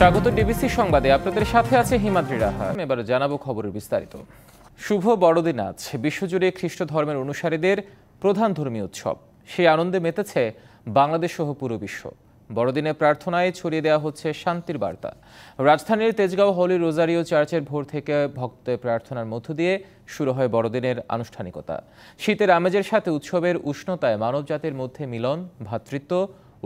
স্বাগত ডিবিসি সংবাদে, আপনাদের সাথে আছে হিমাদ্রি রাহা। এবার জানাবো খবরের বিস্তারিত। শুভ বড়দিন আজ বিশ্বজুড়ে খ্রিস্ট ধর্মের অনুসারীদের প্রধান ধর্মীয় উৎসব। সেই আনন্দে মেতেছে বাংলাদেশ সহ পুরো বিশ্ব। বড়দিনে প্রার্থনায় ছড়িয়ে দেওয়া হচ্ছে শান্তির বার্তা। রাজধানীর তেজগাঁও হলি রোজারিও চার্চের ভোর থেকে ভক্তের প্রার্থনার মধ্য দিয়ে শুরু হয় বড়দিনের আনুষ্ঠানিকতা। শীতের আমেজের সাথে উৎসবের উষ্ণতায় মানবজাতির মধ্যে মিলন, ভ্রাতৃত্ব,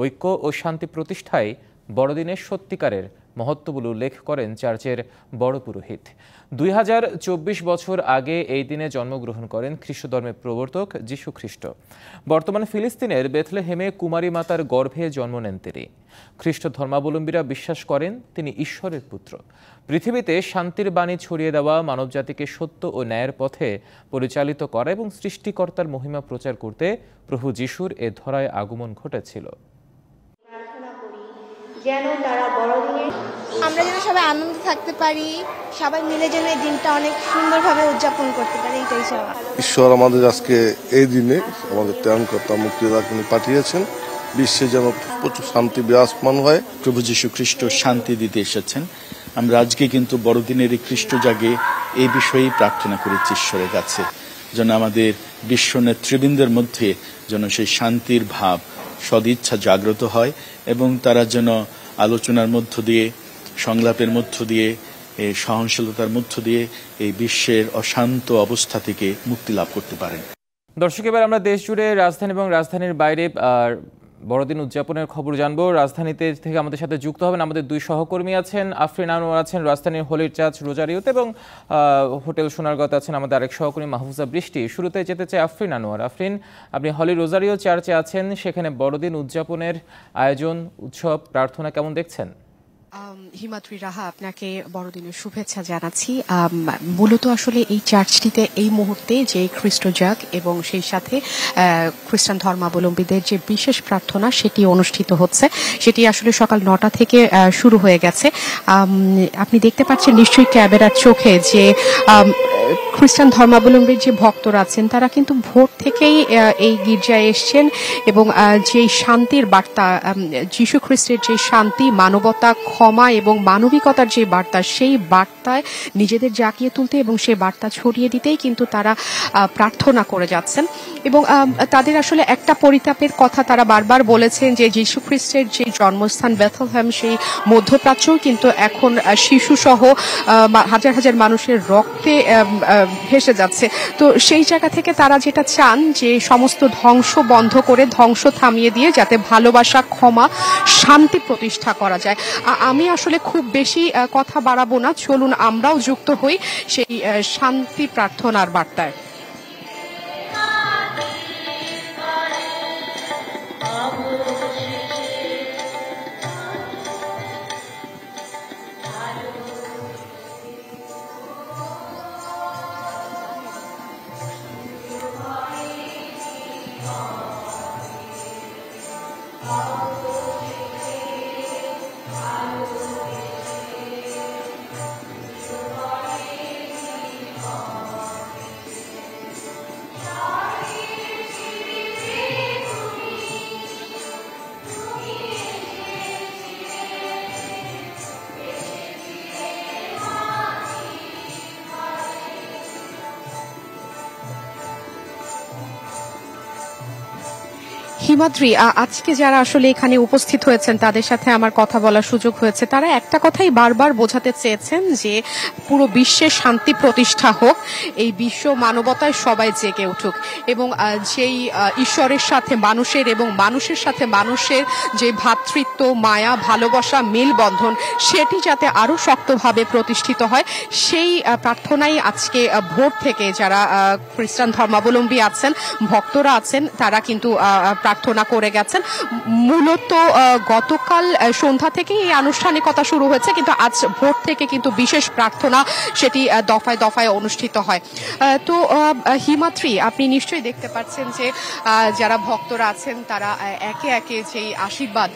ঐক্য ও শান্তি প্রতিষ্ঠায় বড়দিনের সত্যিকারের মহত্ব বলে উল্লেখ করেন চার্চের বড় পুরোহিত। 2024 বছর আগে এই দিনে জন্মগ্রহণ করেন খ্রিস্ট ধর্মের প্রবর্তক যীশু খ্রিস্ট। বর্তমানে ফিলিস্তিনের বেথলেহেমে কুমারী মাতার গর্ভে জন্ম নেন তিনি। খ্রিস্ট ধর্মাবলম্বীরা বিশ্বাস করেন তিনি ঈশ্বরের পুত্র। পৃথিবীতে শান্তির বাণী ছড়িয়ে দেওয়া, মানবজাতিকে সত্য ও ন্যায়ের পথে পরিচালিত করা এবং সৃষ্টিকর্তার মহিমা প্রচার করতে প্রভু যীশুর এ ধরায় আগমন ঘটেছিল। আমরা যেন সবাই আনন্দ থাকতে পারি, সবাই মিলে যেন এই দিনটা অনেক সুন্দরভাবে উদযাপন করতে পারি, এটাই চাওয়া। ঈশ্বর আমাদের আজকে এই দিনে আমাদের ত্রাণকর্তা মুক্তিদাতা পাঠিয়েছেন, বিশ্বে যেন প্রচুর শান্তি বিরাজমান হয়। প্রভু যীশু খ্রিস্ট শান্তি দিতে এসেছেন। আমরা আজকে কিন্তু বড়দিনের এই খ্রিস্ট জাগে এই বিষয়েই প্রার্থনা করেছি ঈশ্বরের কাছে, যেন আমাদের বিশ্ব নেতৃবৃন্দের মধ্যে যেন সেই শান্তির ভাব, সদিচ্ছা জাগ্রত হয় এবং তারা যেন আলোচনার মধ্য দিয়ে, সংলাপের মধ্য দিয়ে, এই সহনশীলতার মধ্য দিয়ে এই বিশ্বের অশান্ত অবস্থা থেকে মুক্তি লাভ করতে পারেন। দর্শক, এবার আমরা দেশ জুড়ে রাজধানী এবং রাজধানীর বাইরে বড়দিন উদযাপনের খবর জানবো। রাজধানীতে থেকে আমাদের সাথে যুক্ত হবেন আমাদের দুই সহকর্মী আছেন। আফরিন আনোয়ার আছেন রাজধানীর হলির চার্চ রোজারিওতে এবং হোটেল সোনারগাঁওতে আছেন আমাদের আরেক সহকর্মী মাহফুজা বৃষ্টি। শুরুতে যেতে চাই আফরিন আনোয়ার। আফরিন, আপনি হলি রোজারিও চার্চে আছেন, সেখানে বড়দিন উদযাপনের আয়োজন, উৎসব, প্রার্থনা কেমন দেখছেন? হিমাদ্রি রাহা, আপনাকে বড়দিনের শুভেচ্ছা জানাচ্ছি। মূলত আসলে এই চার্চটিতে এই মুহূর্তে যে খ্রিস্ট জাগ এবং সেই সাথে খ্রিস্টান ধর্মাবলম্বীদের যে বিশেষ প্রার্থনা সেটি অনুষ্ঠিত হচ্ছে, সেটি আসলে সকাল 9টা থেকে শুরু হয়ে গেছে। আপনি দেখতে পাচ্ছেন নিশ্চয়ই ক্যামেরার চোখে যে খ্রিস্টান ধর্মাবলম্বীর যে ভক্তরা আছেন তারা কিন্তু ভোর থেকেই এই গির্জায় এসছেন এবং যে শান্তির বার্তা, যীশু খ্রিস্টের যে শান্তি, মানবতা, ক্ষমা এবং মানবিকতার যে বার্তা, সেই বার্তায় নিজেদের জাগিয়ে তুলতে এবং সেই বার্তা ছড়িয়ে দিতেই কিন্তু তারা প্রার্থনা করে যাচ্ছেন। এবং তাদের আসলে একটা পরিতাপের কথা তারা বারবার বলেছেন যে যীশু খ্রিস্টের যে জন্মস্থান বেথলেহেম, সেই মধ্যপ্রাচ্যও কিন্তু এখন শিশুসহ হাজার হাজার মানুষের রক্তে ভেসে যাচ্ছে। তো সেই জায়গা থেকে তারা যেটা চান যে সমস্ত ধ্বংস বন্ধ করে, ধ্বংস থামিয়ে দিয়ে যাতে ভালোবাসা, ক্ষমা, শান্তি প্রতিষ্ঠা করা যায়। আমি আসলে খুব বেশি কথা বাড়াবো না, চলুন আমরাও যুক্ত হই সেই শান্তি প্রার্থনার বার্তায়। হিমাদ্রি, আজকে যারা আসলে এখানে উপস্থিত হয়েছেন তাদের সাথে আমার কথা বলার সুযোগ হয়েছে। তারা একটা কথাই বারবার বোঝাতে চেয়েছেন যে পুরো বিশ্বে শান্তি প্রতিষ্ঠা হোক, এই বিশ্ব মানবতায় সবাই জেগে উঠুক এবং যেই ঈশ্বরের সাথে মানুষের এবং মানুষের সাথে মানুষের যে ভ্রাতৃত্ব, মায়া, ভালোবাসা, মেলবন্ধন, সেটি যাতে আরো শক্তভাবে প্রতিষ্ঠিত হয়, সেই প্রার্থনাই আজকে ভোর থেকে যারা খ্রিস্টান ধর্মাবলম্বী আছেন, ভক্তরা আছেন, তারা কিন্তু প্রার্থনা করে গেছেন। মূলত গতকাল সন্ধ্যা থেকেই এই আনুষ্ঠানিকতা শুরু হয়েছে, কিন্তু আজ ভোর থেকে কিন্তু বিশেষ প্রার্থনা সেটি দফায় দফায় অনুষ্ঠিত হয়। তো হিমাদ্রি, আপনি নিশ্চয়ই দেখতে পাচ্ছেন যে যারা ভক্তরা আছেন তারা একে একে যেই আশীর্বাদ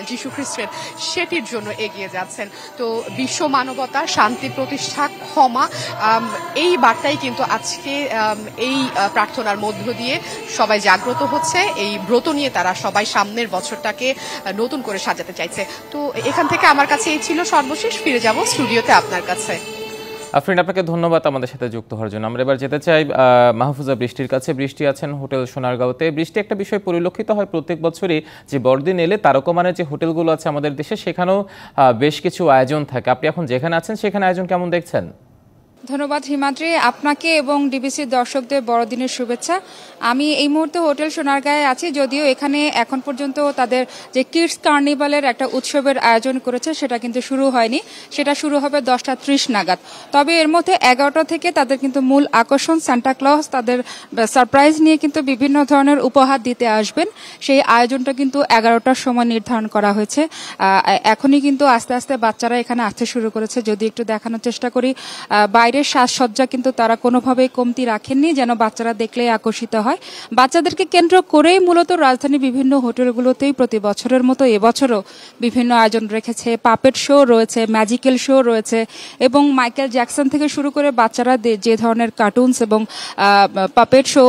যীশু খ্রিস্টের সেটির জন্য এগিয়ে যাচ্ছেন। তো বিশ্ব মানবতা, শান্তি প্রতিষ্ঠা, ক্ষমা, এই বার্তাই কিন্তু আজকে এই প্রার্থনার মধ্য দিয়ে সবাই জাগ্রত হচ্ছে। এই ব্রত নিয়ে তারা সবাই সামনের বছরটাকে নতুন করে সাজাতে চাইছে। তো এখান থেকে আমার কাছে এই ছিল সর্বশেষ, ফিরে যাব স্টুডিওতে আপনার কাছে। আফরিন, আপনাকে ধন্যবাদ আমাদের সাথে যুক্ত হওয়ার জন্য। আমরা এবার যেতে চাই মাহফুজা বৃষ্টির কাছে। বৃষ্টি আছেন হোটেল সোনারগাঁওতে। বৃষ্টি, একটা বিষয় পরিলক্ষিত হয় প্রত্যেক বছরই যে বড়দিন এলে তারকমানের যে হোটেলগুলো আছে আমাদের দেশে, সেখানেও বেশ কিছু আয়োজন থাকে। আপনি এখন যেখানে আছেন সেখানে আয়োজন কেমন দেখছেন? ধন্যবাদ হিমাদ্রি, আপনাকে এবং ডিবিসির দর্শকদের বড়দিনের শুভেচ্ছা। আমি এই মুহূর্তে হোটেল সোনারগাঁয়ে আছি, যদিও এখানে এখন পর্যন্ত তাদের যে কিডস কার্নিভালের একটা উৎসবের আয়োজন করেছে সেটা কিন্তু শুরু হয়নি, সেটা শুরু হবে 10:30 নাগাদ। তবে এর মধ্যে 11টা থেকে তাদের কিন্তু মূল আকর্ষণ সান্টা ক্লজ তাদের সারপ্রাইজ নিয়ে কিন্তু বিভিন্ন ধরনের উপহার দিতে আসবেন। সেই আয়োজনটা কিন্তু 11টার সময় নির্ধারণ করা হয়েছে। এখনই কিন্তু আস্তে আস্তে বাচ্চারা এখানে আসতে শুরু করেছে। যদি একটু দেখানোর চেষ্টা করি, বাইরের সাজসজ্জা কিন্তু তারা কোনোভাবেই কমতি রাখেননি, যেন বাচ্চারা দেখলেই আকর্ষিত হয়। বাচ্চাদেরকে কেন্দ্র করেই মূলত রাজধানীর বিভিন্ন হোটেলগুলোতেই প্রতি বছরের মতো এবছরও বিভিন্ন আয়োজন রেখেছে। পাপেট শো রয়েছে, ম্যাজিক্যাল শো রয়েছে এবং মাইকেল জ্যাকসন থেকে শুরু করে বাচ্চারা যে ধরনের কার্টুনস এবং পাপেট শো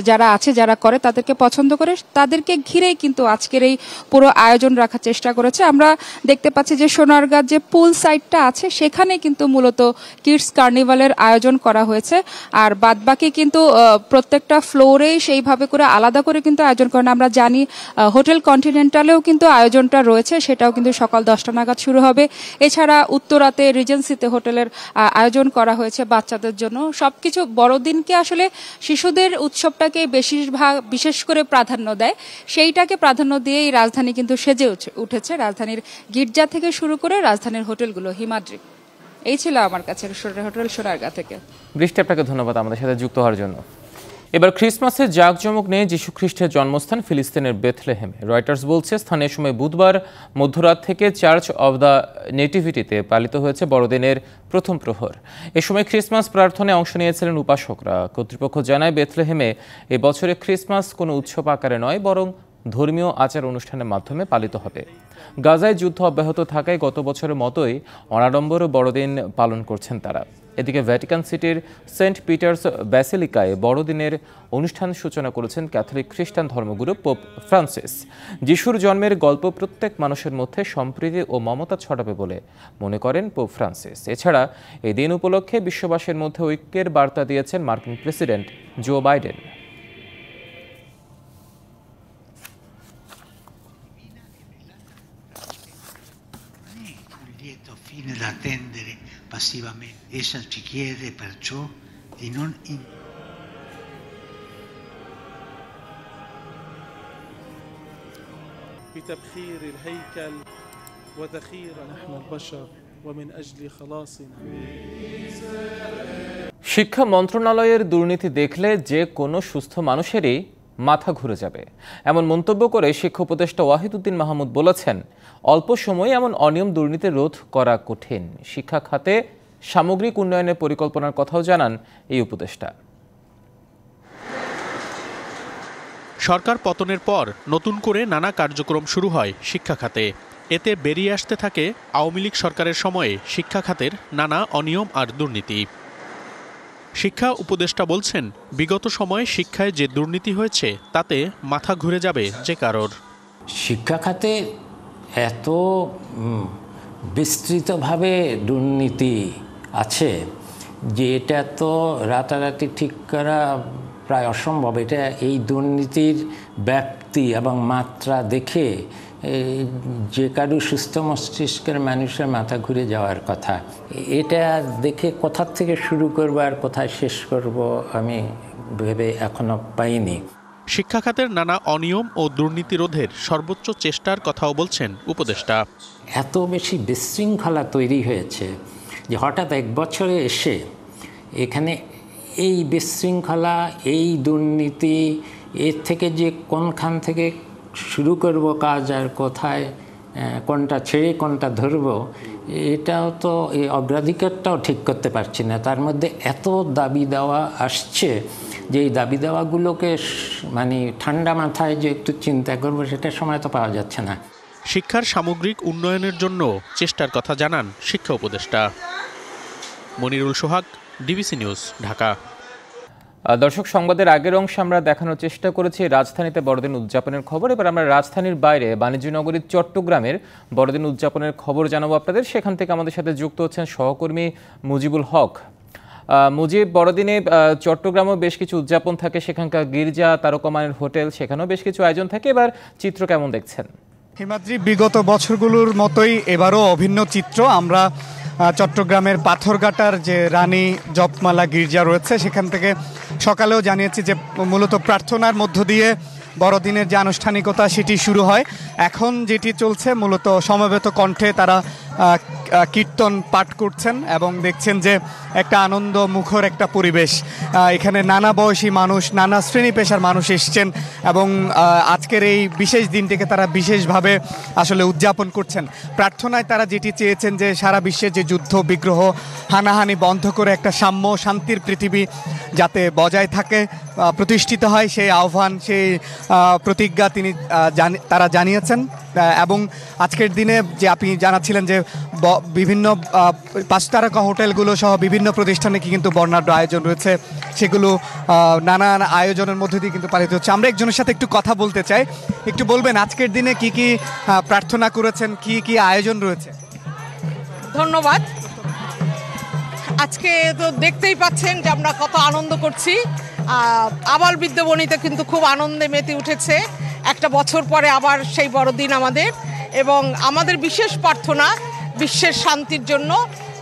যারা আছে, যারা করে, তাদেরকে পছন্দ করে, তাদেরকে ঘিরেই কিন্তু আজকের এই পুরো আয়োজন রাখার চেষ্টা করেছে। আমরা দেখতে পাচ্ছি যে সোনারগাঁ যে পুল সাইডটা আছে সেখানে কিন্তু মূলত কিডস কার্নিভালের আয়োজন করা হয়েছে। আর বাদবাকি কিন্তু প্রত্যেকটা ফ্লোরেই সেইভাবে করে আলাদা করে কিন্তু আয়োজন করেন। আমরা জানি হোটেল কন্টিনেন্টালেও কিন্তু আয়োজনটা রয়েছে, সেটাও কিন্তু সকাল 10টা নাগাদ শুরু হবে। এছাড়া উত্তরাতে রিজেন্সিতে হোটেলের আয়োজন করা হয়েছে বাচ্চাদের জন্য। সবকিছু বড়দিনকে আসলে শিশুদের উৎসবটাকে বিশেষ করে প্রাধান্য দেয়, সেইটাকে প্রাধান্য দিয়েই রাজধানী কিন্তু সেজে উঠেছে, রাজধানীর গির্জা থেকে শুরু করে রাজধানীর হোটেলগুলো। হিমাদ্রি, এই ছিল আমার কাছে হোটেল সোনারগাঁ থেকে। বৃষ্টি, আপনাকে ধন্যবাদ আমাদের সাথে যুক্ত হওয়ার জন্য। এবার ক্রিসমাসের জাঁকজমক নিয়ে যীশু খ্রিস্টের জন্মস্থান ফিলিস্তিনের বেথলেহেমে। রয়টার্স বলছে স্থানীয় সময় বুধবার মধ্যরাত থেকে চার্চ অব দ্য নেটিভিটিতে পালিত হয়েছে বড়দিনের প্রথম প্রহর। এ সময় ক্রিসমাস প্রার্থনায় অংশ নিয়েছিলেন উপাসকরা। কর্তৃপক্ষ জানায় বেথলেহেমে এবছরে ক্রিসমাস কোনো উৎসব আকারে নয়, বরং ধর্মীয় আচার অনুষ্ঠানের মাধ্যমে পালিত হবে। গাজায় যুদ্ধ অব্যাহত থাকায় গত বছরের মতোই অনাড়ম্বর বড়দিন পালন করছেন তারা। এদিকে ভ্যাটিকান সিটির সেন্ট পিটার্স ব্যাসিলিকায় বড়দিনের অনুষ্ঠান সূচনা করেছেন ক্যাথলিক খ্রিস্টান ধর্মগুরু পোপ ফ্রান্সিস। যিশুর জন্মের গল্প প্রত্যেক মানুষের মধ্যে সম্প্রীতি ও মমতা ছড়াবে বলে মনে করেন পোপ ফ্রান্সিস। এছাড়া এই দিন উপলক্ষে বিশ্ববাসীর মধ্যে ঐক্যের বার্তা দিয়েছেন মার্কিন president Joe Biden. Fine da attendere passivamente. Essa ci chiede perciò di non بتبخير الهيكل وذخير نحن البشر ومن أجل خلاصنا। শিক্ষা মন্ত্রণালয়ের দুর্নীতি দেখলে যে কোনো সুস্থ মানুষেরই মাথা ঘুরে যাবে, এমন মন্তব্য করে শিক্ষা উপদেষ্টা ওয়াহিদুদ্দিন মাহমুদ বলেছেন, অল্প সময়ে এমন অনিয়ম দুর্নীতি রোধ করা কঠিন। শিক্ষা খাতে সামগ্রিক উন্নয়নের পরিকল্পনার কথাও জানান এই উপদেষ্টা। সরকার পতনের পর নতুন করে নানা কার্যক্রম শুরু হয় শিক্ষা খাতে। এতে বেরিয়ে আসতে থাকে আওয়ামী লীগ সরকারের সময়ে শিক্ষা খাতের নানা অনিয়ম আর দুর্নীতি। শিক্ষা উপদেষ্টা বলছেন, বিগত সময়ে শিক্ষায় যে দুর্নীতি হয়েছে তাতে মাথা ঘুরে যাবে যে কারোর। শিক্ষা খাতে এত বিস্তৃতভাবে দুর্নীতি আছে যে এটা তো রাতারাতি ঠিক করা প্রায় অসম্ভব। এটা এই দুর্নীতির ব্যাপ্তি এবং মাত্রা দেখে যে কারো সুস্থ মস্তিষ্কের মানুষের মাথা ঘুরে যাওয়ার কথা। এটা দেখে কোথার থেকে শুরু করব আর কোথায় শেষ করব আমি ভেবে এখনো পাইনি। শিক্ষা খাতের নানা অনিয়ম ও দুর্নীতি রোধের সর্বোচ্চ চেষ্টার কথাও বলছেন উপদেষ্টা। এত বেশি বিশৃঙ্খলা তৈরি হয়েছে যে হঠাৎ এক বছরে এসে এখানে এই বিশৃঙ্খলা, এই দুর্নীতি, এর থেকে যে কোনখান থেকে শুরু করব কাজ আর কোথায় কোনটা ছেড়ে কোনটা ধরব, এটাও তো এই অগ্রাধিকারটাও ঠিক করতে পারছি না। তার মধ্যে এত দাবি দেওয়া আসছে যে এই দাবি দেওয়াগুলোকে মানে ঠান্ডা মাথায় যে একটু চিন্তা করবো সেটা সময় তো পাওয়া যাচ্ছে না। শিক্ষার সামগ্রিক উন্নয়নের জন্য চেষ্টার কথা জানান শিক্ষা উপদেষ্টা। মনিরুল সোহাগ, ডিবিসি নিউজ, ঢাকা। দর্শক, সংবাদের আগের অংশে আমরা দেখানোর চেষ্টা করেছি রাজধানীতে বড়দিন উদযাপনের খবর। এবার আমরা রাজধানীর বাইরে বাণিজ্য নগরী চট্টগ্রামের বড়দিন উদযাপনের খবর জানাবো আপনাদের। সেখান থেকে আমাদের সাথে যুক্ত হচ্ছেন সহকর্মী মুজিবুল হক। মুজিব, বড়দিনে চট্টগ্রামেও বেশ কিছু উদযাপন থাকে, সেখানকার গির্জা, তারকামানের হোটেল, সেখানেও বেশ কিছু আয়োজন থাকে। এবার চিত্র কেমন দেখছেন? হিমাদ্রি, বিগত বছরগুলোর মতোই এবারও অভিন্ন চিত্র। আমরা চট্টগ্রামের পাথরঘাটার যে রানী জপমালা গির্জা রয়েছে সেখান থেকে সকালেও জানিয়েছি যে মূলত প্রার্থনার মধ্য দিয়ে বড়দিনের যে আনুষ্ঠানিকতা সেটি শুরু হয়। এখন যেটি চলছে মূলত সমবেত কণ্ঠে তারা কীর্তন পাঠ করছেন এবং দেখছেন যে একটা আনন্দ মুখর একটা পরিবেশ। এখানে নানা বয়সী মানুষ, নানা শ্রেণী পেশার মানুষ এসছেন এবং আজকের এই বিশেষ দিনটিকে তারা বিশেষভাবে আসলে উদযাপন করছেন। প্রার্থনায় তারা যেটি চেয়েছেন যে সারা বিশ্বে যে যুদ্ধ বিগ্রহ হানাহানি বন্ধ করে একটা সাম্য শান্তির পৃথিবী যাতে বজায় থাকে, প্রতিষ্ঠিত হয়, সেই আহ্বান, সেই প্রতিজ্ঞা তারা জানিয়েছেন। এবং আজকের দিনে যে আপনি জানাচ্ছিলেন যে বিভিন্ন 5 তারকা হোটেলগুলো সহ বিভিন্ন প্রতিষ্ঠানে কিন্তু বর্ণাঢ্য আয়োজন রয়েছে, সেগুলো নানান আয়োজনের মধ্যে দিয়ে কিন্তু পালিত হচ্ছে। আমরা একজনের সাথে একটু কথা বলতে চাই। একটু বলবেন আজকের দিনে কি কি প্রার্থনা করেছেন, কি কি আয়োজন রয়েছে? ধন্যবাদ। আজকে তো দেখতেই পাচ্ছেন যে আমরা কত আনন্দ করছি। আবাল বৃদ্ধ বনিতা কিন্তু খুব আনন্দে মেতে উঠেছে। একটা বছর পরে আবার সেই বড়দিন আমাদের, এবং আমাদের বিশেষ প্রার্থনা বিশ্বের শান্তির জন্য,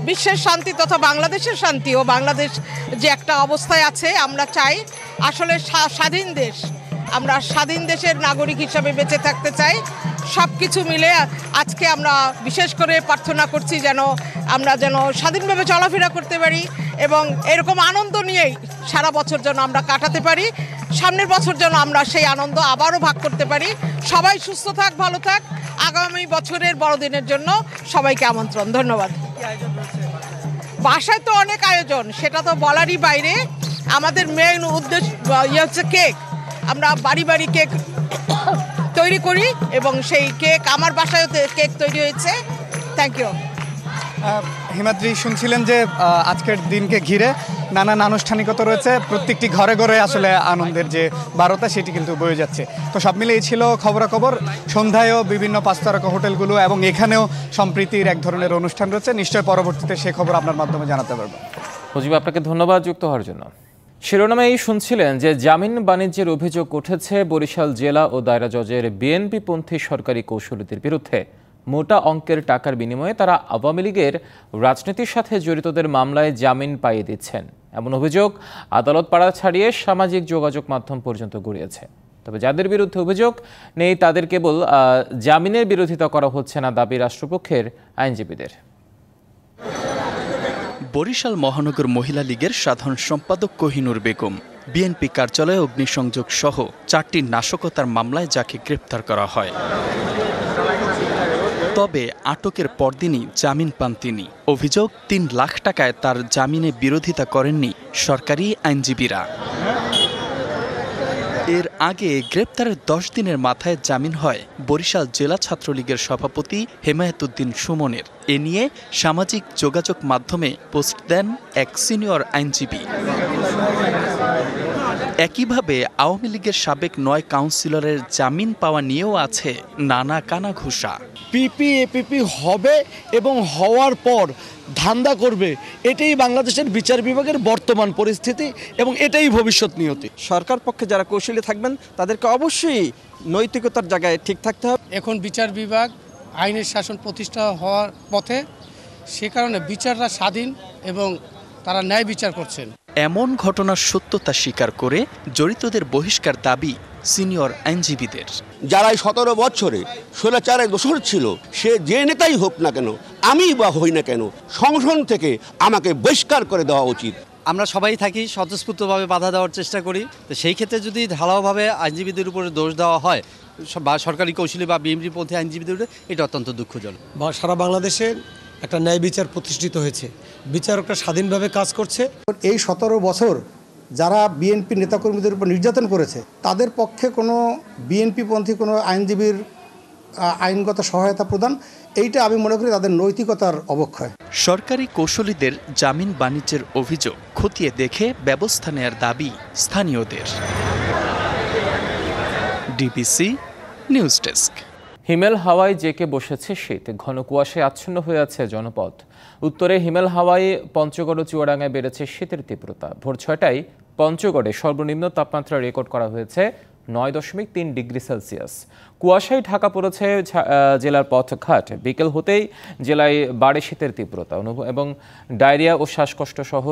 বিশ্বের শান্তি তথা বাংলাদেশের শান্তি। ও বাংলাদেশ যে একটা অবস্থায় আছে, আমরা চাই আসলে স্বাধীন দেশ, আমরা স্বাধীন দেশের নাগরিক হিসাবে বেঁচে থাকতে চাই। সব কিছু মিলে আজকে আমরা বিশেষ করে প্রার্থনা করছি আমরা যেন স্বাধীনভাবে চলাফেরা করতে পারি এবং এরকম আনন্দ নিয়েই সারা বছর যেন আমরা কাটাতে পারি। সামনের বছর যেন আমরা সেই আনন্দ আবারও ভাগ করতে পারি। সবাই সুস্থ থাক, ভালো থাক। আগামী বছরের বড়দিনের জন্য সবাইকে আমন্ত্রণ। ধন্যবাদ। বাসায় তো অনেক আয়োজন, সেটা তো বলারই বাইরে। আমাদের মেইন উদ্দেশ্য হচ্ছে কেক। আমরা বাড়ি বাড়ি কেক তৈরি করি এবং সেই কেক আমার বাসায়ও কেক তৈরি হয়েছে। Thank you. হিমাদ্রি, শুনছিলেন যে আজকের দিনকে ঘিরে নানান আনুষ্ঠানিকতা রয়েছে, প্রত্যেকটি ঘরে ঘরে আসলে আনন্দের যে বারতা সেটি কিন্তু বয়ে যাচ্ছে। তো সব মিলে এই ছিল খবরাখবর। সন্ধ্যায়ও বিভিন্ন 5 তারকা হোটেলগুলো এবং এখানেও সম্প্রীতির এক ধরনের অনুষ্ঠান রয়েছে। নিশ্চয় পরবর্তীতে সেই খবর আপনার মাধ্যমে জানাতে পারবো। মুজিব, আপনাকে ধন্যবাদ যুক্ত হওয়ার জন্য। শিরোনামেই শুনছিলেন যে জামিন বাণিজ্যের অভিযোগ উঠেছে বরিশাল জেলা ও দায়রা জজের বিএনপিপন্থী সরকারি কৌশলীদের বিরুদ্ধে। মোটা অঙ্কের টাকার বিনিময়ে তারা আওয়ামী লীগের রাজনীতির সাথে জড়িতদের মামলায় জামিন পাইয়ে দিচ্ছেন, এমন অভিযোগ আদালত পাড়া ছাড়িয়ে সামাজিক যোগাযোগ মাধ্যম পর্যন্ত গড়িয়েছে। তবে যাদের বিরুদ্ধে অভিযোগ নেই তাদের কেবল জামিনের বিরোধিতা করা হচ্ছে না, দাবি রাষ্ট্রপক্ষের আইনজীবীদের। বরিশাল মহানগর মহিলা লীগের সাধারণ সম্পাদক কোহিনুর বেগম বিএনপি কার্যালয়ে অগ্নিসংযোগ সহ 4টি নাশকতার মামলায় যাকে গ্রেপ্তার করা হয়, তবে আটকের পরদিনই জামিন পান তিনি। অভিযোগ 3 লাখ টাকায় তার জামিনে বিরোধিতা করেননি সরকারি আইনজীবীরা। এর আগে গ্রেপ্তারের 10 দিনের মাথায় জামিন হয় বরিশাল জেলা ছাত্রলীগের সভাপতি হেমায়েতুদ্দিন সুমনের। এ নিয়ে সামাজিক যোগাযোগ মাধ্যমে পোস্ট দেন এক সিনিয়র আইনজীবী। একইভাবে আওয়ামী লীগের সাবেক 9 কাউন্সিলরের জামিন পাওয়া নিয়েও আছে নানা কানাঘুষা। পিপি এপিপি হবে এবং হওয়ার পর ধান্দা করবে, এটাই বাংলাদেশের বিচার বিভাগের বর্তমান পরিস্থিতি এবং এটাই ভবিষ্যৎ নিয়তি। সরকার পক্ষে যারা কৌশলী থাকবেন তাদেরকে অবশ্যই নৈতিকতার জায়গায় ঠিক থাকতে হবে। এখন বিচার বিভাগ আইনের শাসন প্রতিষ্ঠা হওয়ার পথে, সে কারণে বিচাররা স্বাধীন এবং তারা ন্যায় বিচার করছেন। এমন ঘটনার সত্যতা স্বীকার করে জড়িতদের বহিষ্কার দাবি সিনিয়র আইনজীবীদের। যারা 17 বছরে স্বৈরাচারের দোষর ছিল, সে যে নেতাই হোক না কেন, আমি বা হই না কেন, সংসদ থেকে আমাকে বহিষ্কার করে দেওয়া উচিত। আমরা সবাই থাকি স্বতঃস্ফূর্তভাবে বাধা দেওয়ার চেষ্টা করি। তো সেই ক্ষেত্রে যদি ঢালাওভাবে আইনজীবীদের উপরে দোষ দেওয়া হয় বা সরকারি কৌশলী বা বিএনপিপন্থী আইনজীবীদের, এটা অত্যন্ত দুঃখজনক। সারা বাংলাদেশে একটা ন্যায় বিচার প্রতিষ্ঠিত হয়েছে, বিচারকরা স্বাধীনভাবে কাজ করছে। এই 17 বছর যারা বিএনপি নেতাকর্মীদের উপর নির্যাতন করেছে, তাদের পক্ষে কোনো বিএনপিপন্থী কোনো আইনজীবীর আইনগত সহায়তা প্রদান, এইটা আমি মনে করি তাদের নৈতিকতার অবক্ষয়। সরকারি কৌশলীদের জামিন বাণিজ্যের অভিযোগ খতিয়ে দেখে ব্যবস্থা নেয়ার দাবি স্থানীয়দের। DBC news desk. হিমেল হাওয়ায় জেঁকে বসেছে শীত, ঘন কুয়াশায় আচ্ছন্ন হয়ে আছে জনপদ। উত্তরে হিমেল হাওয়ায় পঞ্চগড় ও চুয়াডাঙ্গায় বেড়েছে শীতের তীব্রতা। ভোর 6টায় পঞ্চগড়ে সর্বনিম্ন তাপমাত্রা রেকর্ড করা হয়েছে 9.3 ডিগ্রি সেলসিয়াস। কুয়াশায় ঢাকা পড়েছে জেলার পথঘাট। বিকেল হতেই জেলায় বাড়ে শীতের তীব্রতা এবং ডায়রিয়া ও শ্বাসকষ্ট সহ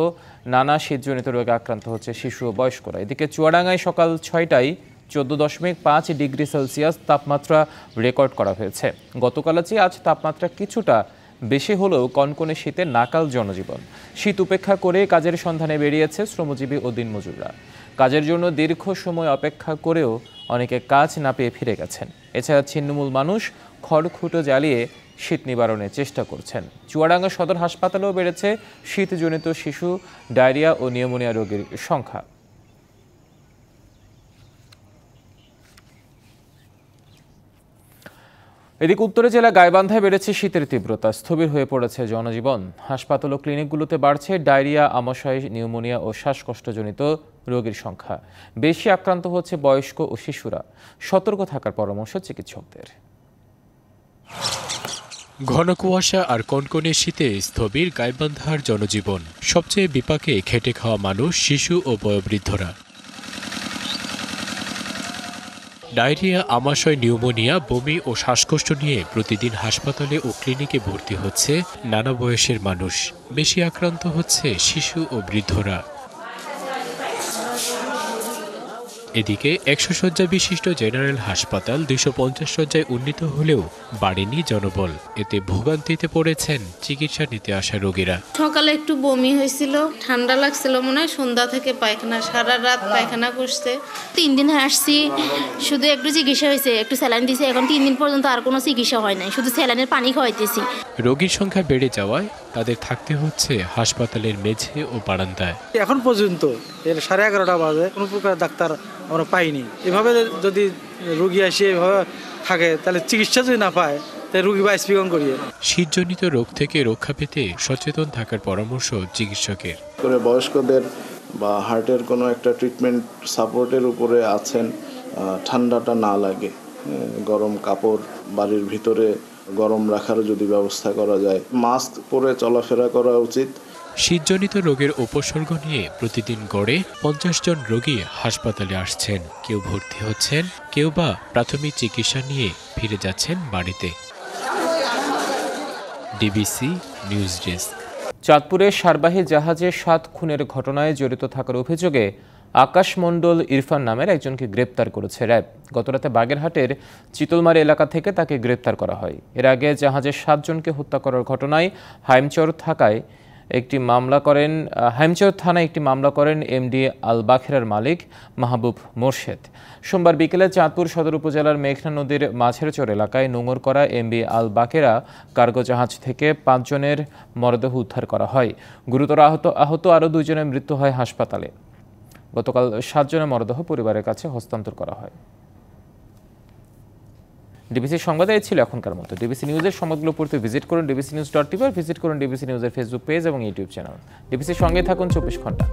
নানা শীতজনিত রোগে আক্রান্ত হচ্ছে শিশু ও বয়স্করা। এদিকে চুয়াডাঙ্গায় সকাল 6টায় 14.5 ডিগ্রি সেলসিয়াস তাপমাত্রা রেকর্ড করা হয়েছে। গতকাল চেয়ে আজ তাপমাত্রা কিছুটা বেশি হলেও কনকনে শীতে নাকাল জনজীবন। শীত উপেক্ষা করে কাজের সন্ধানে বেরিয়েছে শ্রমজীবী ও দিনমজুররা। কাজের জন্য দীর্ঘ সময় অপেক্ষা করেও অনেকে কাজ না পেয়ে ফিরে গেছেন। এছাড়া ছিন্নমূল মানুষ খড়কুটো জ্বালিয়ে শীত নিবারণের চেষ্টা করছেন। চুয়াডাঙ্গা সদর হাসপাতালেও বেড়েছে শীতজনিত শিশু, ডায়রিয়া ও নিউমোনিয়া রোগীর সংখ্যা। এদিকে উত্তরে জেলা গাইবান্ধায় বেড়েছে শীতের তীব্রতা, স্থবির হয়ে পড়েছে জনজীবন। হাসপাতাল ও ক্লিনিকগুলোতে বাড়ছে ডায়রিয়া, আমাশয়, নিউমোনিয়া ও শ্বাসকষ্টজনিত রোগীর সংখ্যা। বেশি আক্রান্ত হচ্ছে বয়স্ক ও শিশুরা। সতর্ক থাকার পরামর্শ চিকিৎসকদের। ঘন কুয়াশা আর কনকনে শীতে স্থবির গাইবান্ধার জনজীবন। সবচেয়ে বিপাকে খেটে খাওয়া মানুষ, শিশু ও বয়োবৃদ্ধরা। ডায়রিয়া, আমাশয়, নিউমোনিয়া, বমি ও শ্বাসকষ্ট নিয়ে প্রতিদিন হাসপাতালে ও ক্লিনিকে ভর্তি হচ্ছে নানা বয়সের মানুষ। বেশি আক্রান্ত হচ্ছে শিশু ও বৃদ্ধরা। এদিকে 100 শয্যা বিশিষ্ট জেনারেল হাসপাতাল 250 শয্যায় উন্নীত হলেও বাড়েনি জনবল। এতে ভোগান্তিতে পড়েছেন চিকিৎসা নিতে আসা রোগীরা। সকালে একটু বমি হয়েছিল, ঠান্ডা লাগছিল, মনে হয় সন্ধ্যা থেকে পায়খানা, সারা রাত পায়খানা করছে। 3 দিন আসছি, শুধু একটু চিকিৎসা হয়েছে, একটু স্যালাইন দিয়েছে। এখন 3 দিন পর্যন্ত আর কোনো চিকিৎসা হয় নাই, শুধু স্যালাইনের পানি খাওয়াইতেছি। রোগীর সংখ্যা বেড়ে যাওয়ায় তাদের থাকতে হচ্ছে হাসপাতালের মেঝে ও বারান্দায়। এখন পর্যন্ত 11:30 বাজে কোনো প্রকার ডাক্তার আমরা পাইনি। এভাবে যদি রোগী আসে এভাবে থাকে, তাহলে চিকিৎসা যদি না পায় তাহলে রোগী বাইসপিকন করিয়ে। শীতজনিত রোগ থেকে রক্ষা পেতে সচেতন থাকার পরামর্শ চিকিৎসকের। বয়স্কদের বা হার্টের কোনো একটা ট্রিটমেন্ট সাপোর্টের উপরে আছেন, ঠান্ডাটা না লাগে, গরম কাপড় বাড়ির ভিতরে গরম রাখার যদি ব্যবস্থা করা যায়, মাস্ক পরে চলাফেরা করা উচিত। শীতজনিত রোগের উপসর্গ নিয়ে প্রতিদিন গড়ে 50 জন রোগী হাসপাতালে আসছেন। কেউ ভর্তি হচ্ছেন, কেউ বা প্রাথমিক চিকিৎসা নিয়ে ফিরে যাচ্ছেন বাড়িতে। DBC news desk. চাঁদপুরে সারবাহী জাহাজে 7 খুনের ঘটনায় জড়িত থাকার অভিযোগে আকাশ মণ্ডল ইরফান নামের একজনকে গ্রেপ্তার করেছে র্যাব। গতরাতে বাগেরহাটের চিতলমারি এলাকা থেকে তাকে গ্রেপ্তার করা হয়। এর আগে জাহাজের 7 জনকে হত্যা করার ঘটনায় হাইমচর থানায় একটি মামলা করেন এমডি আল বাখেরার মালিক মাহবুব মোর্শেদ। সোমবার বিকেলে চাঁদপুর সদর উপজেলার মেঘনা নদীর মাঝেরচর এলাকায় নোঙর করা এমডি আল বাকেরা কার্গো জাহাজ থেকে 5 জনের মরদেহ উদ্ধার করা হয়। গুরুতর আহত আরও 2 জনের মৃত্যু হয় হাসপাতালে। গতকাল 7 জনের মরদেহ পরিবারের কাছে হস্তান্তর করা হয়। ডিবিসি সংবাদে ছিল এখনকার মতো। ডিবিসি নিউজের সংবাদগুলো পড়তে ভিজিট করুন dbcnews.tv, ভিজিট করুন ডিবিসি নিউজের ফেসবুক পেজ এবং ইউটিউব চ্যানেল। ডিবিসির সঙ্গে থাকুন 24 ঘন্টা।